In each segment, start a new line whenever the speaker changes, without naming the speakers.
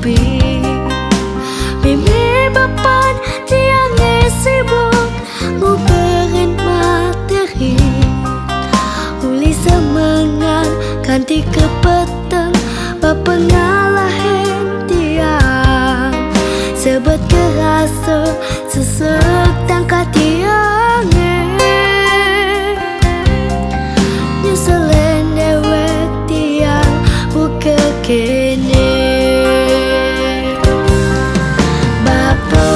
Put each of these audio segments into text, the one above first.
sepi. Mimi bapan tiang sibuk nguberin materi, uli semengan ganti ke peteng bapengalahin tiang. Sebet kerasa sesek tangkat tiangnya, nyeselen dewek tiang buka kene. Bapa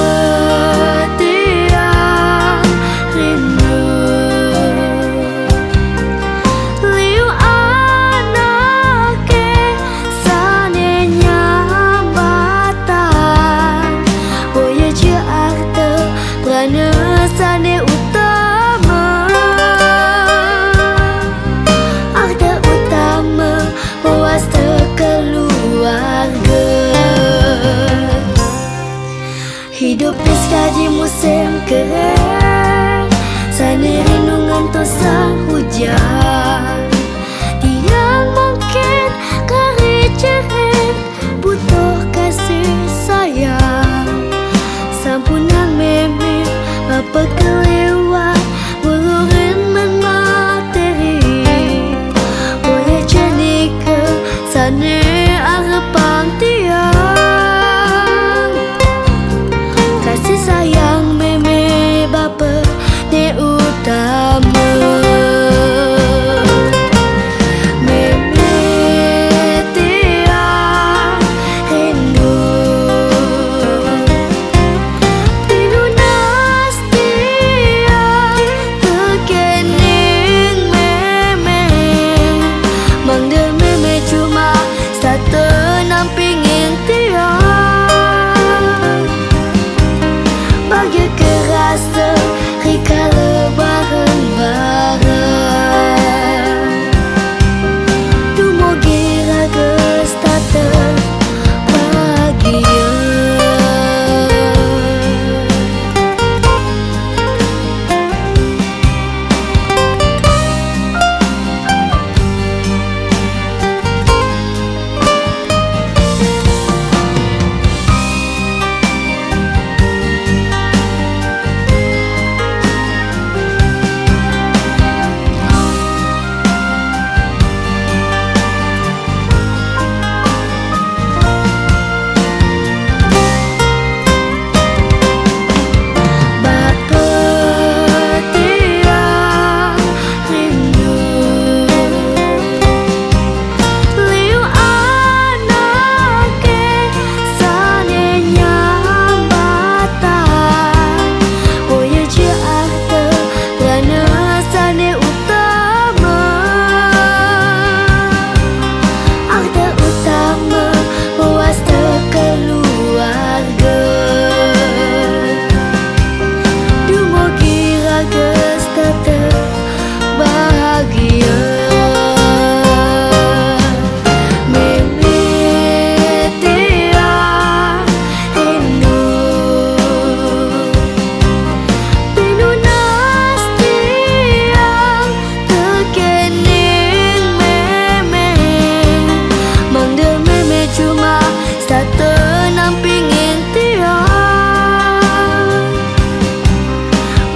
tiang rindu, liu anake sane nyambatan, boya je arte prana sane utama, arte utama puas keluarga. Hidup di musim kering, sana rinungan tosang hujan. Tiang mungkin kari cerit, butuh kasih sayang. Sampunang meme bapa kelewat ngururin materi, boleh jenik ke sana arepang tiang. Kasih sayang meme bapa ne utama. Meme tiang rindu, pinunas tiang terkening meme. Mangde meme cuma satu nampingin tiang, bagi kerasa rika lebaran-baran. Dumogi raga stata bahagia.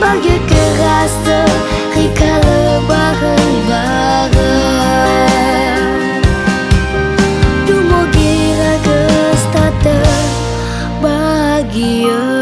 Bagi kerasa rika lebaran-baran. Dumogi raga stata bahagia.